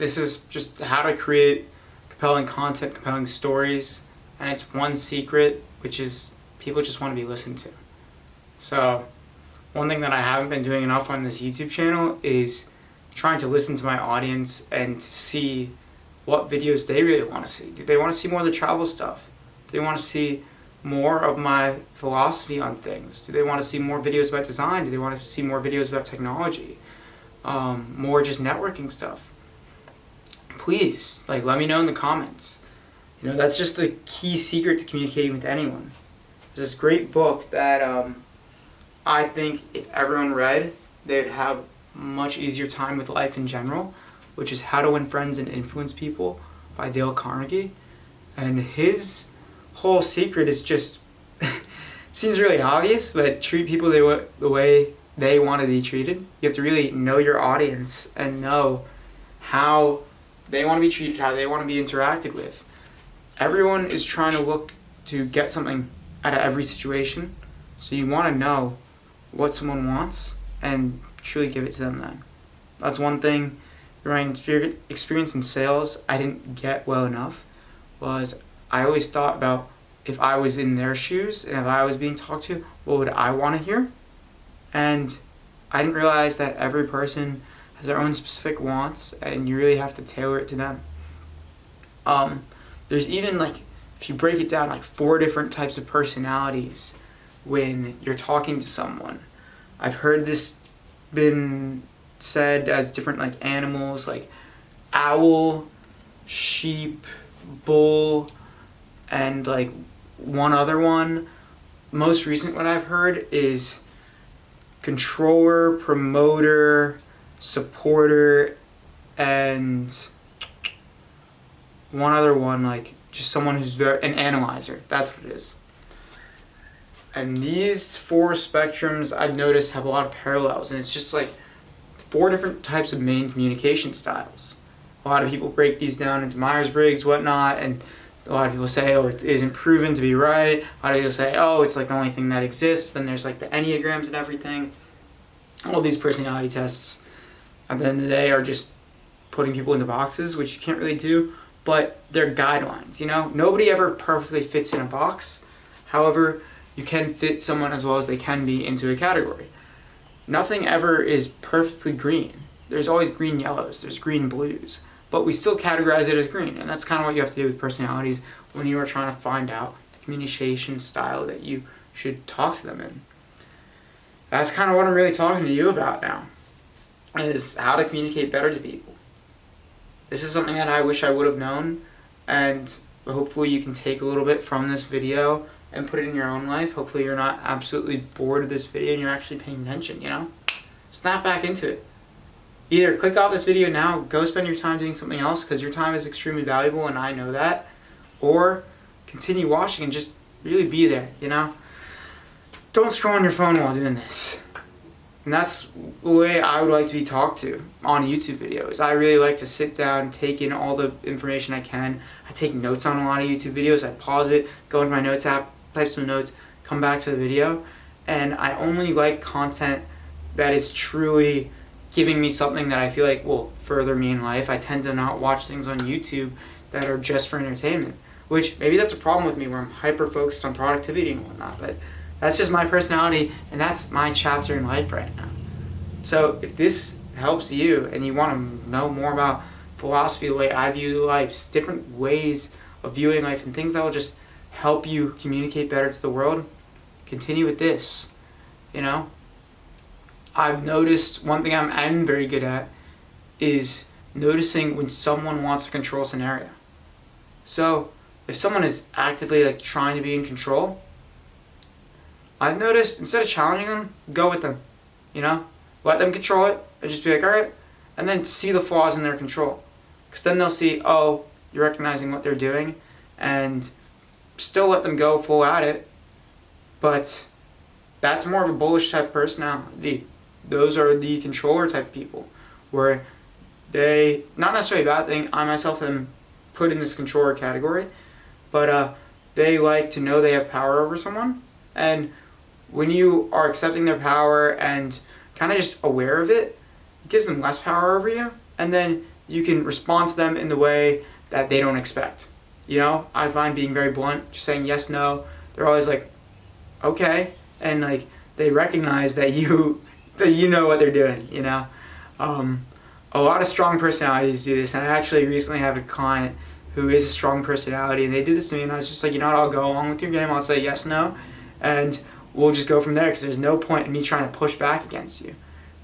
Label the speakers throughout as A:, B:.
A: This is just how to create compelling content, compelling stories, and it's one secret, which is people just want to be listened to. So one thing that I haven't been doing enough on this YouTube channel is trying to listen to my audience and see what videos they really want to see. Do they want to see more of the travel stuff? Do they want to see more of my philosophy on things? Do they want to see more videos about design? Do they want to see more videos about technology? More just networking stuff? Please, let me know in the comments. That's just the key secret to communicating with anyone. There's this great book that I think if everyone read, they'd have a much easier time with life in general, which is How to Win Friends and Influence People by Dale Carnegie. And his whole secret is just, seems really obvious, but treat people the way they want to be treated. You have to really know your audience and know how they want to be treated, how they want to be interacted with. Everyone is trying to look to get something out of every situation, so you want to know what someone wants and truly give it to them then. That's one thing my experience in sales I didn't get well enough, was I always thought about if I was in their shoes and if I was being talked to, what would I want to hear? And I didn't realize that every person has their own specific wants and you really have to tailor it to them. There's even if you break it down, 4 different types of personalities when you're talking to someone. I've heard this been said as different animals, owl, sheep, bull, and one other one. Most recent one I've heard is controller, promoter, supporter, and one other one, just someone who's an analyzer. That's what it is. And these 4 spectrums I've noticed have a lot of parallels, and it's just 4 different types of main communication styles. A lot of people break these down into Myers-Briggs, whatnot, and a lot of people say, oh, it isn't proven to be right. A lot of people say, oh, it's the only thing that exists. Then there's the Enneagrams and everything. All these personality tests at the end of the day are just putting people into boxes, which you can't really do, but they're guidelines, Nobody ever perfectly fits in a box. However, you can fit someone as well as they can be into a category. Nothing ever is perfectly green. There's always green yellows, there's green blues, but we still categorize it as green, and that's kind of what you have to do with personalities when you are trying to find out the communication style that you should talk to them in. That's kind of what I'm really talking to you about now, is how to communicate better to people. This is something that I wish I would have known, and hopefully you can take a little bit from this video and put it in your own life. Hopefully you're not absolutely bored of this video and you're actually paying attention, Snap back into it. Either click off this video now, go spend your time doing something else, because your time is extremely valuable and I know that, or continue watching and just really be there, Don't scroll on your phone while doing this. And that's the way I would like to be talked to on YouTube videos. I really like to sit down, take in all the information I can. I take notes on a lot of YouTube videos. I pause it, go into my notes app, type some notes, come back to the video. And I only like content that is truly giving me something that I feel will further me in life. I tend to not watch things on YouTube that are just for entertainment, which maybe that's a problem with me where I'm hyper focused on productivity and whatnot, but that's just my personality, and that's my chapter in life right now. So if this helps you and you want to know more about philosophy, the way I view life, different ways of viewing life, and things that will just help you communicate better to the world, continue with this. I've noticed one thing I'm very good at is noticing when someone wants to control a scenario. So if someone is actively trying to be in control, I've noticed instead of challenging them, go with them. Let them control it and just be alright, and then see the flaws in their control. Because then they'll see, oh, you're recognizing what they're doing, and still let them go full at it. But that's more of a bullish type personality. Those are the controller type people, where they, not necessarily a bad thing, I myself am put in this controller category, but they like to know they have power over someone, and when you are accepting their power and kind of just aware of it, it gives them less power over you, and then you can respond to them in the way that they don't expect. You know, I find being very blunt, just saying yes, no. They're always like, okay, and like they recognize that you know what they're doing. You know, a lot of strong personalities do this, and I actually recently have a client who is a strong personality, and they did this to me, and I was just like, you know what, I'll go along with your game. I'll say yes, no, and we'll just go from there, because there's no point in me trying to push back against you.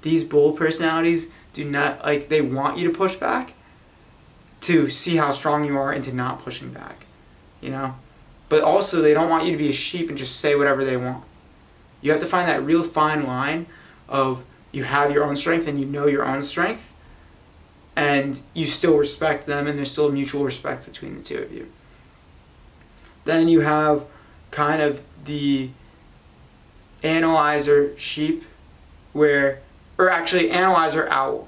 A: These bull personalities do not, like, they want you to push back to see how strong you are into not pushing back, you know? But also, they don't want you to be a sheep and just say whatever they want. You have to find that real fine line of you have your own strength and you know your own strength, and you still respect them, and there's still mutual respect between the two of you. Then you have kind of the analyzer sheep, or actually analyzer owl.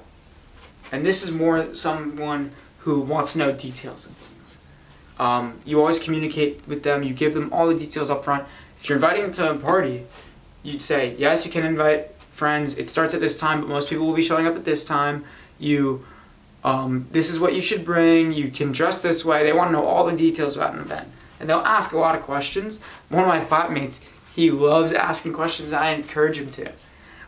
A: And this is more someone who wants to know details of things. You always communicate with them, you give them all the details up front. If you're inviting them to a party, you'd say, yes, you can invite friends, it starts at this time, but most people will be showing up at this time. This is what you should bring, you can dress this way. They want to know all the details about an event. And they'll ask a lot of questions. One of my flatmates, he loves asking questions, and I encourage him to.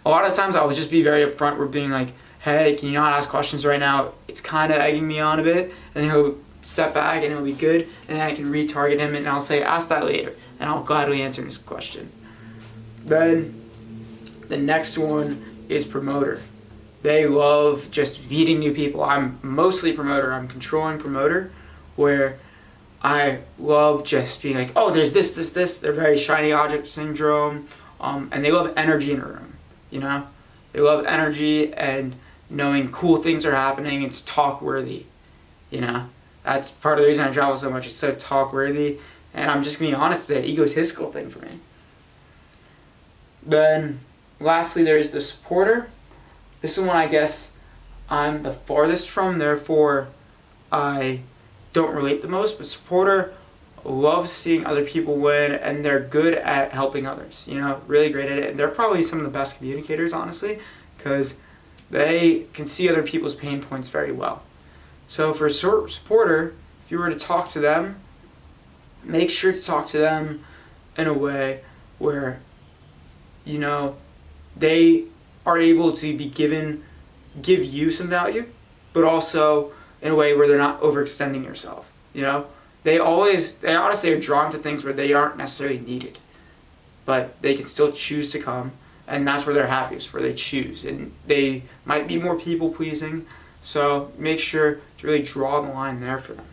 A: A lot of times I'll just be very upfront with being like, hey, can you not ask questions right now? It's kind of egging me on a bit. And then he'll step back and it'll be good. And then I can retarget him and I'll say, ask that later. And I'll gladly answer his question. Then the next one is promoter. They love just meeting new people. I'm mostly promoter. I'm controlling promoter, where I love just being like, oh, there's this. They're very shiny object syndrome. And they love energy in a room, you know? They love energy and knowing cool things are happening. It's talk worthy, you know? That's part of the reason I travel so much. It's so talk worthy. And I'm just going to be honest, it's an egotistical thing for me. Then, lastly, there's the supporter. This is one I guess I'm the farthest from, therefore I don't relate the most. But supporter loves seeing other people win, and they're good at helping others, you know, really great at it. And they're probably some of the best communicators, honestly, because they can see other people's pain points very well. So for a supporter, if you were to talk to them, make sure to talk to them in a way where, you know, they are able to give you some value, but also in a way where they're not overextending yourself, you know? They honestly are drawn to things where they aren't necessarily needed, but they can still choose to come, and that's where they're happiest, where they choose. And they might be more people-pleasing, so make sure to really draw the line there for them.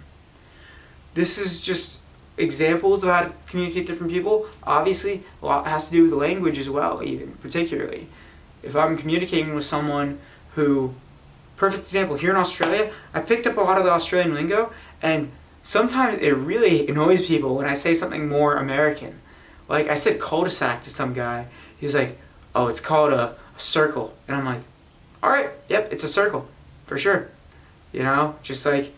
A: This is just examples of how to communicate with different people. Obviously, a lot has to do with language as well, even, particularly. If I'm communicating with someone who, perfect example, here in Australia, I picked up a lot of the Australian lingo, and sometimes it really annoys people when I say something more American. Like, I said cul-de-sac to some guy. He was like, oh, it's called a circle. And I'm like, alright, yep, it's a circle, for sure. You know, just like,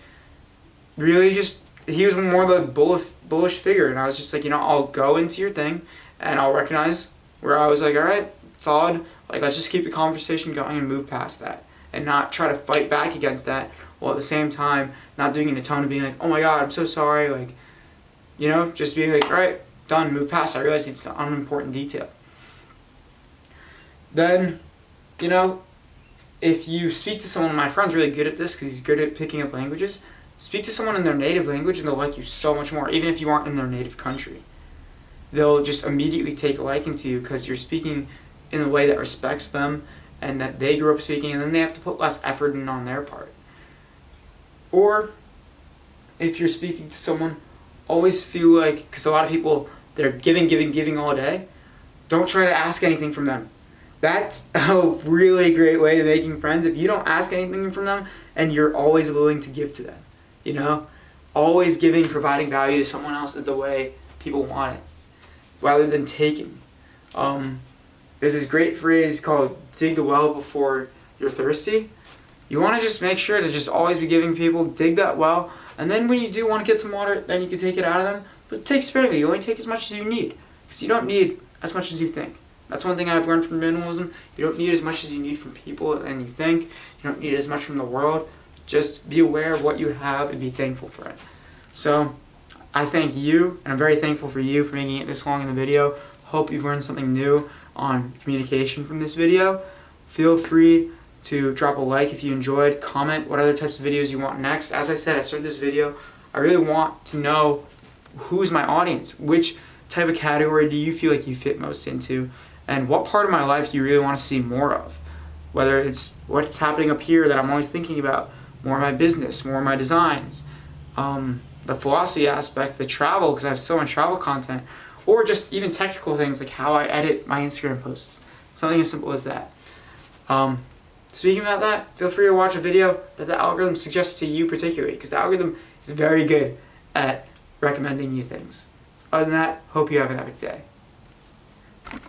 A: really just, he was more the bullish figure, and I was just like, you know, I'll go into your thing, and I'll recognize where I was like, alright, solid, like, let's just keep the conversation going and move past that, and not try to fight back against that, while at the same time, not doing it in a tone of being like, oh my god, I'm so sorry, like, you know, just being like, alright, done, move past, I realize it's an unimportant detail. Then, you know, if you speak to someone, my friend's really good at this, because he's good at picking up languages, speak to someone in their native language and they'll like you so much more, even if you aren't in their native country. They'll just immediately take a liking to you because you're speaking in a way that respects them and that they grew up speaking, and then they have to put less effort in on their part. Or, if you're speaking to someone, always feel like, because a lot of people, they're giving all day, don't try to ask anything from them. That's a really great way of making friends. If you don't ask anything from them and you're always willing to give to them, you know? Always giving, providing value to someone else is the way people want it, rather than taking. There's this great phrase called dig the well before you're thirsty. You want to just make sure to just always be giving people, dig that well, and then when you do want to get some water, then you can take it out of them, but take sparingly. You only take as much as you need, because you don't need as much as you think. That's one thing I've learned from minimalism. You don't need as much as you need from people and you think. You don't need as much from the world. Just be aware of what you have and be thankful for it. So I thank you, and I'm very thankful for you for making it this long in the video. Hope you've learned something new on communication from this video. Feel free to drop a like if you enjoyed, comment what other types of videos you want next. As I said, I started this video, I really want to know who's my audience, which type of category do you feel like you fit most into, and what part of my life do you really want to see more of? Whether it's what's happening up here that I'm always thinking about, more of my business, more of my designs, the philosophy aspect, the travel, because I have so much travel content, or just even technical things like how I edit my Instagram posts. Something as simple as that. Speaking about that, feel free to watch a video that the algorithm suggests to you particularly, because the algorithm is very good at recommending you things. Other than that, hope you have an epic day.